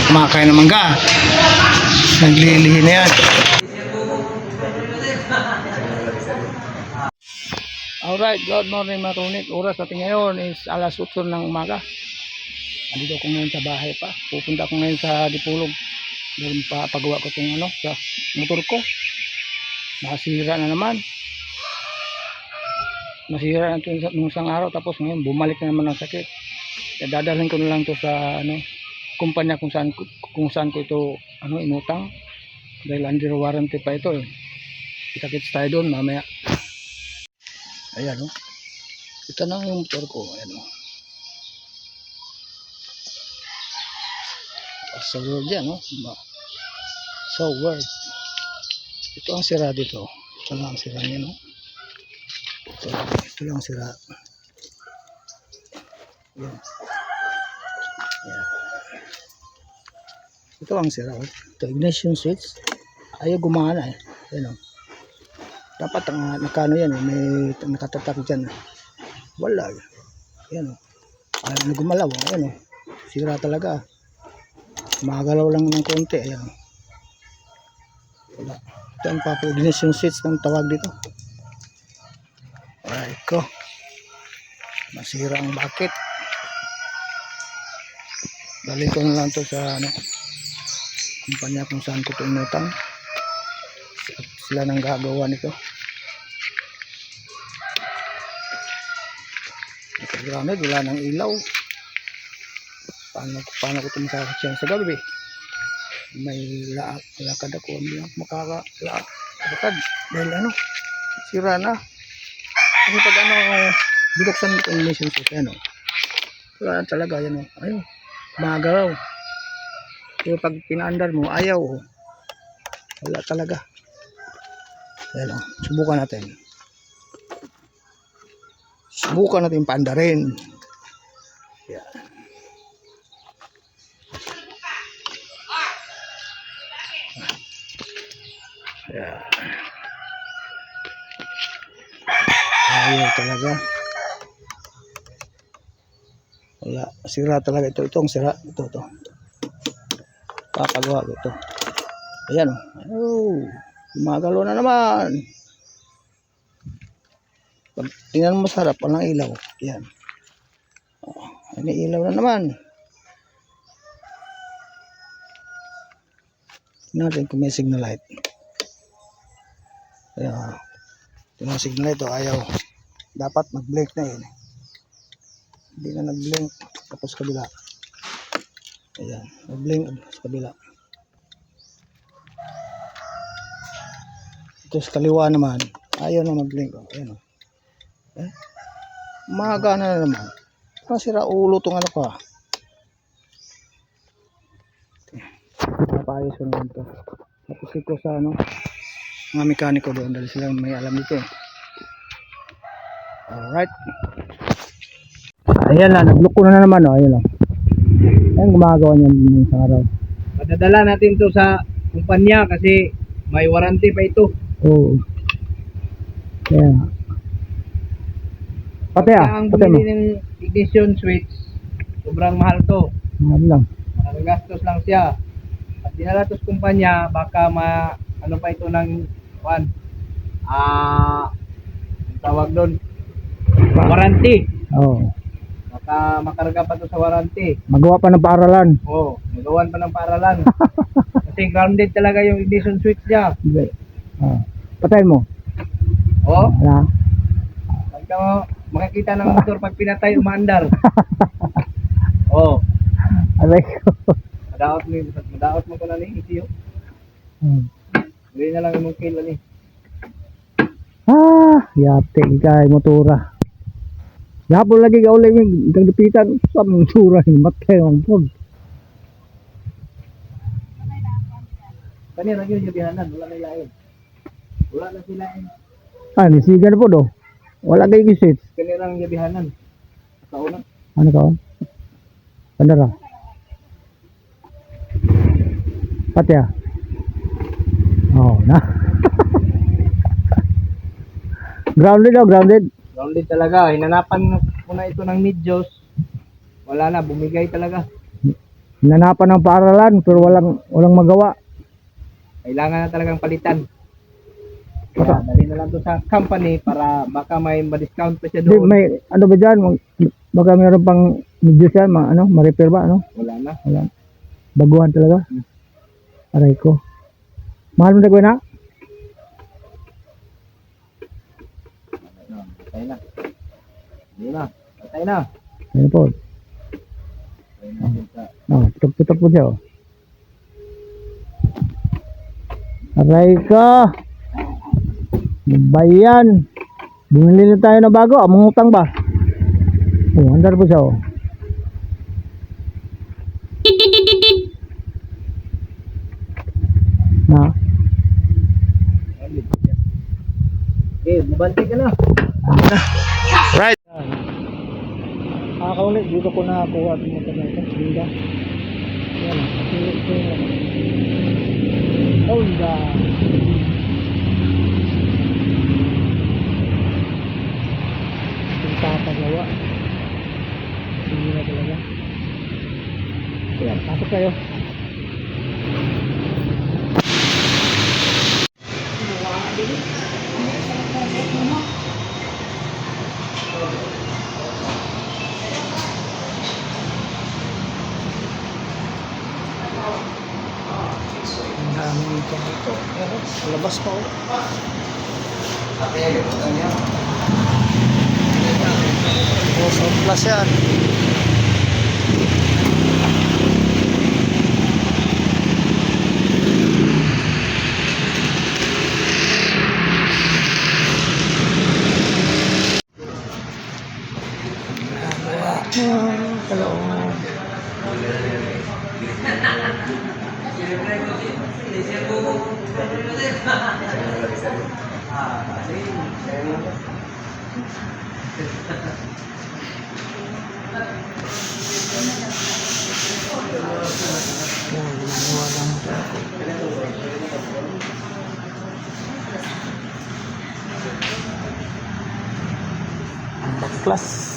kumakain ng mangga. Naglilihi na yan. Alright, good morning mga tunit. Oras natin ngayon is alas 8 ng umaga. Andito ako ngayon sa bahay pa. Pupunta ako ngayon sa Dipolog. Dahil papagawa ko itong sa motor ko. Nasira na naman. Nasira na ito nung isang araw. Tapos ngayon bumalik na naman ang sakit. Kaya dadalhin ko na lang ito sa kumpanya kung saan ko ito inutang. Dahil under warranty pa ito eh. Kita-kits tayo doon mamaya. Ayan ito na yung motor ko. Ayan sa word yan so word. Ito ang sira dito. Ito lang ang sira niya ito lang ang sira. Ayan. Ayan. Ito ang sira. Ito ignition switch ayaw gumana eh. Ayan dapat nakano yan may nakatatak dyan wala yan ayaw na gumalaw yan sira talaga magalaw lang ng konti ayan wala ito ang ignition switch ng tawag dito. Alright ko masira ang bakit dalhin ko na lang to sa kumpanya kung saan ko pinutang sila nang gagawa nito. Grounded, wala nang ilaw. Paano ko ito makakasyan sa gabi? May lakad ako, hindi ako makakakad dahil sira na. Kasi pag binuksan mo itong ignition switch, wala na talaga, ayun, magalaw. Pero pag pinaandar mo, ayaw, wala talaga. Ayan subukan natin. Subukan natin paandarin. Yan. Yan. Ayaw talaga. Wala. Sira talaga ito. Itong sira. Ito. Papagawa ko ito. Ayan gumagalo na naman. Pag tingnan mo masarap, walang ilaw. Yan. May ilaw na naman. Tingnan natin kung may signal light. Ayan. Tingnan signal light. Ayaw. Dapat mag-blink na yun. Hindi na nag-blink. Tapos kabila. Ayan. Mag-blink sa kabila. Ito sa kaliwa naman. Ayaw na mag-blink. Ayan magana na naman. Masira ulo itong ko napayos ko naman ito. Tapos ko sa mga mekaniko doon dahil sila may alam dito alright ayan lang nag-look ko na naman ayan gumagawa niya ng isang araw. Madadala natin to sa kumpanya kasi may warranty pa ito. Kaya ang bumili ng ignition switch sobrang mahal to. Mahal lang. Magagastos lang siya. At dinala to sa kumpanya baka pa ito ng tawag doon warranty. Baka makarga pa to sa warranty. Magawa pa ng paaralan. Magawan pa ng paaralan. Kasi grounded talaga yung ignition switch niya. Patay mo. Wala. Pagka makikita ng motor pag pinatay umaandar. Aray ko. Madaot mo ko na ni isiyo. Hindi na lang yung kilo ni. Yate ikay motora. Yapon lagi ka ulit yung kagdupitan sa motora ni matay ang pod. Kanina lagi yung bihanan, wala na ilain. Wala na sila nisigan po do. Wala kayo kisits. Kanirang yabihanan. Kauna. Ano kaon? Pandara. Pati na. Grounded grounded. Grounded talaga. Hinanapan ko na ito ng medyos. Wala na, bumigay talaga. Hinanapan ng paaralan pero walang magawa. Kailangan na talagang palitan. Kaya dali na lang to sa company para baka may ma-discount pa siya Di, doon. may ano ba dyan? Baka mayroon pang medyo siya, ma-repair ba? Ano? Wala na. Wala. Baguhan talaga. Hmm. Aray ko. Mahal mo na gawin na? Patay na. Hindi na. Patay na. Ano po? Patay na din sa... Tutok-tutok po siya. Aray ko. Bayan. Bumili na tayo na bago. Mangutang ba? Andar po siya. Na. Okay, mabanti ka na. Right. Kaulit dito ko nakakuha at mga ito. Linda. Yan. Honda. Papagawa. Hindi na talaga. Yan, pasok kayo. Ang daming ito. Labas pa ako. Sound plus yan. Hello. Class.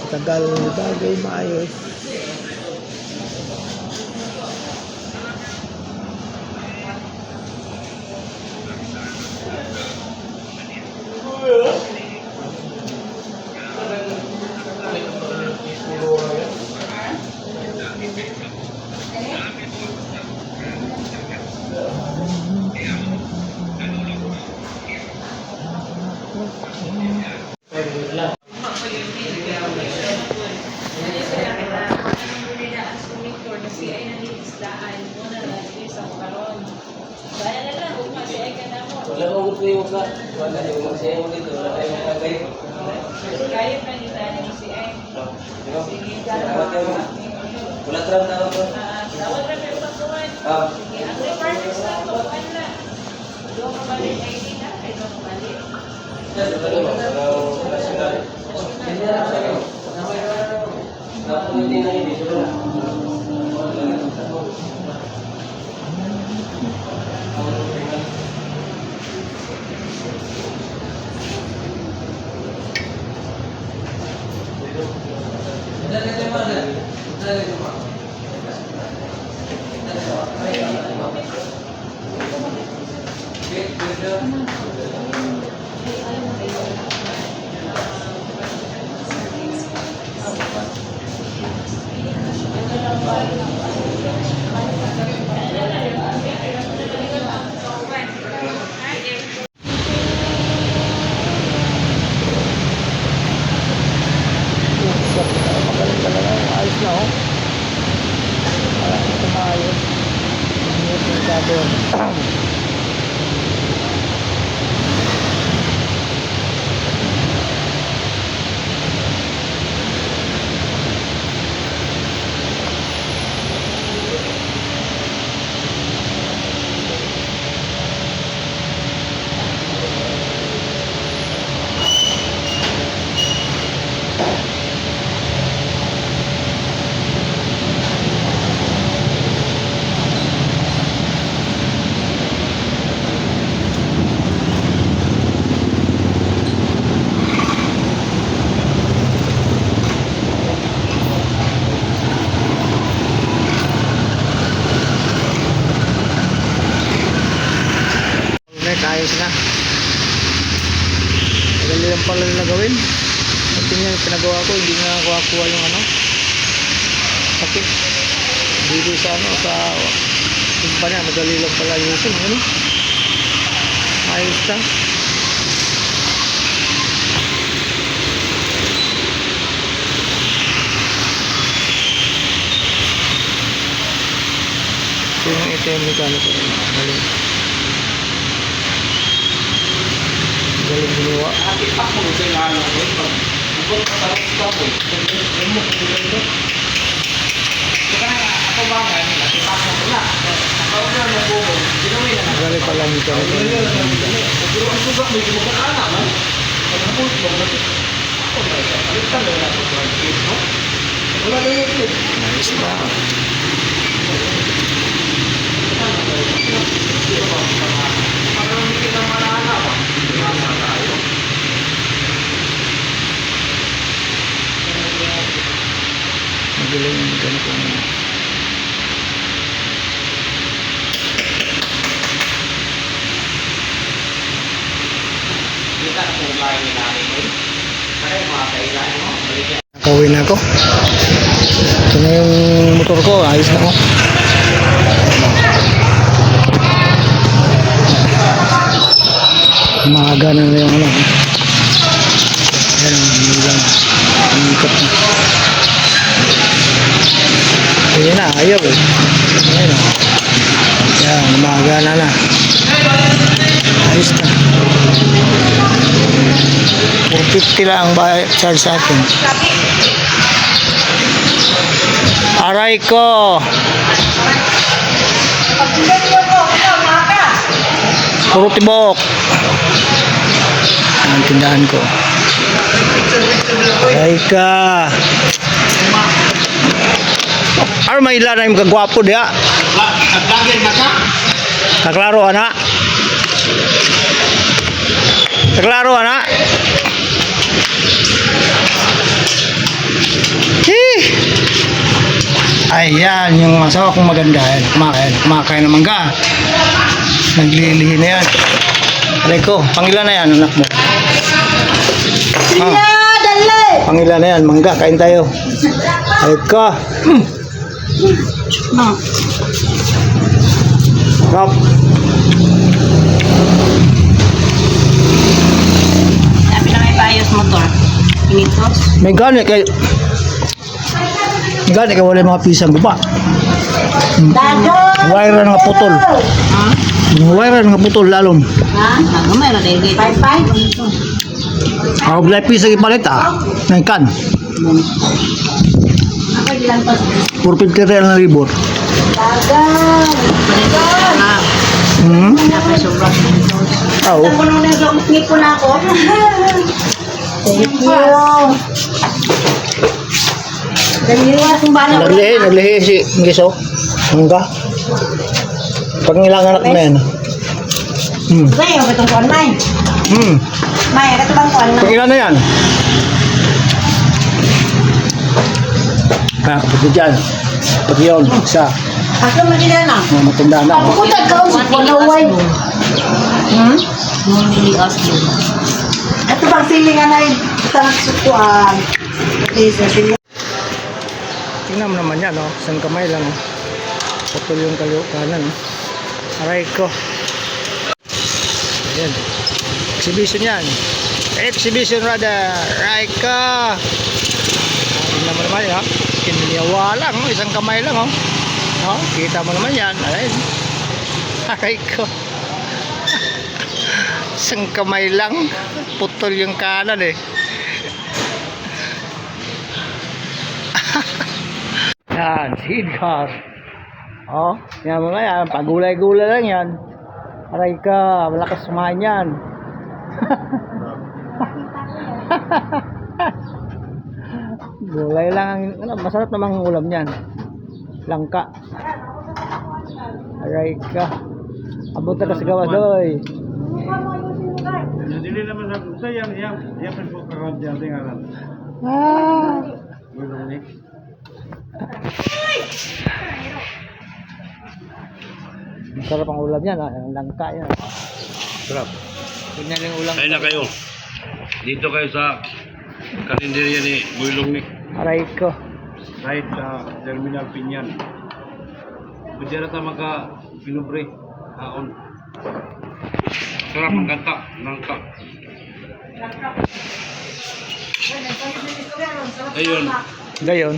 Tagal bagay maayos. Wala mo gusto yung ka. Wala yung magsiya mo dito. Wala yung magkagay. Kaya pa ni Dani si Ay. Sige, Wala tram na ako. tawag na kayo pagkuhan. Sige, ang requirements na ito, ano na? Doon ka balik ID na, ay doon ka balik. Hindi na hindi. Magaling talaga. Ayos na oh. Wala na tumayos. Ang yung sabon. Ayos na. Madali lang pala na gawin. Kasi nga pinagawa ko, hindi nga kuha yung ano. Sakit. Dito sa ano, sa kumpanya, madali lang pala yung ano. Ayos na. So yung ito yung mekaniko. Galing. Galing ginawa. Atipak mo sa ano ko. Bukod pa sa rooftop ko. Mo ko dito. Kaya ako ba nga atipak mo na. Ako na nabubo. Ginawa na. Galing pala nito. Pero ang suga mo yung mga anak man. Ang puso mo natin. Ako na ito. Alitan na natin ko ang kids mo. Wala na yung kids. Ayos na. Parang hindi kita malahanap. Magaling yung mekaniko. Kita na kung bahay ni namin mo. Kaya yung mga kailan mo. Nakauwi na ako. Ito na yung motor ko. Ayos na ako. Maaga na yung ano. Ayan, hindi lang. Umikot na. Ayan na, ayaw eh. Ayan na. Ayan, maaga na. Ayos na. 450 lang ang bayad charge sa akin. Aray ko. Puro tibok. Ang tindahan ko. Aray ka. Ano may ilan na yung kagwapo diya? Nagdagin na ka? Kaklaro anak. Kaklaro anak. Ayan, yung asawa kong maganda. Kumakain ng mangga. Naglilihi na yan. Alay ko, pangilan na yan, anak mo. Pangilan na yan, mangga, kain tayo. Alay ko. Rap. Sabi na may paayos motor. Pinitos. May gani kay wala yung mga pisang gupa. Wire na nga putol. Ha? Wire na nga putol lalom. Ha? Gamay na dahil gay. 5-5? Ako bilay pisang ipalit Naikan. Ako ilan pa? 450 real na ribor. Dapat sobrang pinitos. Oo. Ako nung nag-ngipon ako. Thank you. Naglihi si Ngiso. Hangga. Pag nilang anak na yan. May, ang itong kuwan, May. May, ang itong kuwan, Pag ilan na yan? Kapatid dyan. Pag yun, isa. Ako magiging na. Matanda na. Ako tagkaon sa panaway. Normally Oslo. Ito bang silingan na yung tanag sukuan. Please, silingan. Tingnan mo naman yan, oh. Isang kamay lang, oh. Putol yung kanan, oh. Aray ko. Ayan. Exhibition yan. Exhibition rather. Aray ka. Tingnan mo naman yan, oh. Kiniliyawa lang, oh. Isang kamay lang, oh. Oh, kita mo naman yan. Aray. Aray ko. Isang kamay lang. Putol yung kanan, eh. Yan, seed car. Oh, yan mga yan, pagulay-gulay lang yan. Aray ka, malakas sumahan yan. Gulay lang ang, ano, masarap namang ulam yan. Langka. Aray ka. Abot na sa gawa doy. Dili naman sa yang Facebook account diyan tingalan. Ah. Bulong ni. Masarap ang ulam yan, ang langka yan. Sarap. Ganyan yung ulam. Kain na kayo. Dito kayo sa karinderya ni Bulong ni. Aray ko. Kahit sa Terminal Pinyan. Pwede na tayo pinubre. Haon. Sarap ang kanta. Nangka. Ayun. Gayon.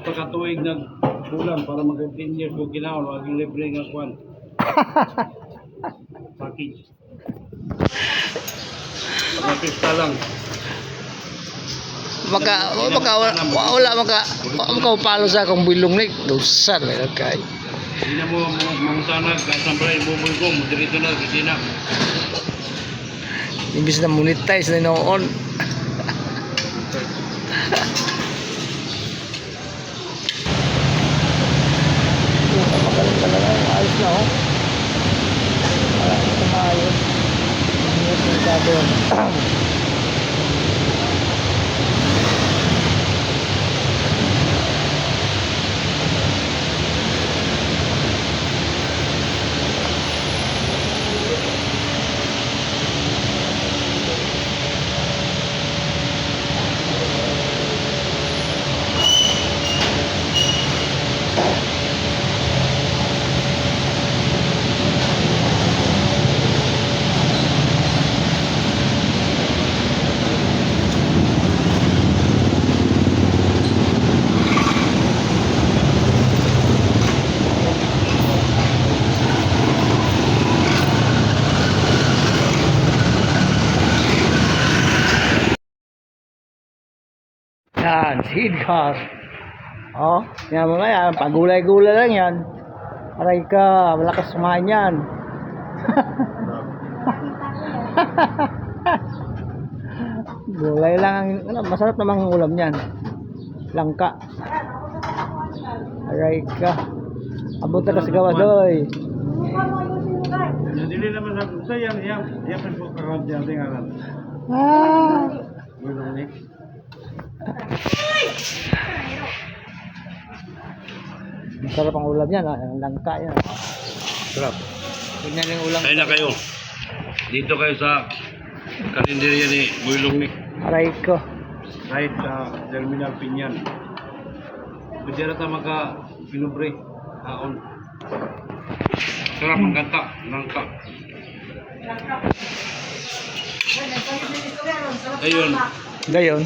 Pagkatuig nagbulan para mag-10 years kung kinahon. Maging libre nga kwan. Package. Pagkapista lang. Wala palo sa akong bilong ni dosa na kay. Hindi na mo mangtanag kasambalay buboy ko. Dirito na sa Sina. Imbis na monetize na noon. Magaling talaga. Ayos na, oh. Wala na tumayo. Ayos na sabi. Yan, seed car. Oh, yan mga yan, pagulay-gulay lang yan. Aray ka, malakas sumahan yan. Gulay lang ang, ano, masarap namang ulam yan. Langka. Aray ka. Abot na sa gawa doy. Dili naman sa yang Facebook account diyan tingalan. Ah. Bulong ni. Masarap ang ulam yan, ang langka yan. Sarap. Ganyan yung ulam. Kain na kayo. Dito kayo sa karinderya ni Bulong ni. Aray ko. Kahit sa Terminal Pinyan. Pwede na tayo pinubre. Haon. Sarap ang kanta. Nangka. Ayun. Gayon.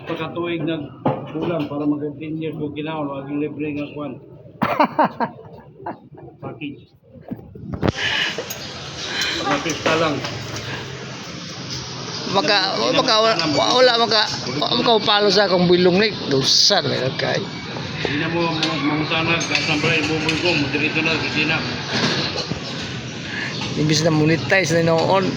Pagkatuig nagbulan para mag-10 years kung kinahon. Maging libre nga kwan. Package. Pagkapista lang. Wala palo sa akong bilong ni dosa na kay. Hindi na mo mangtanag kasambalay buboy ko. Dirito na sa Sina. Imbis na monetize na noon.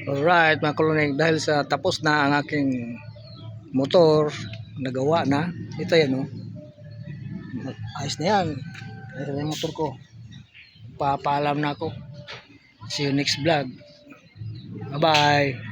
Alright mga kolonig, dahil sa tapos na ang aking motor, nagawa na, ito yan, oh. Ayos na yan. Ayos na yung motor ko. Papaalam na ako. See you next vlog. Bye bye.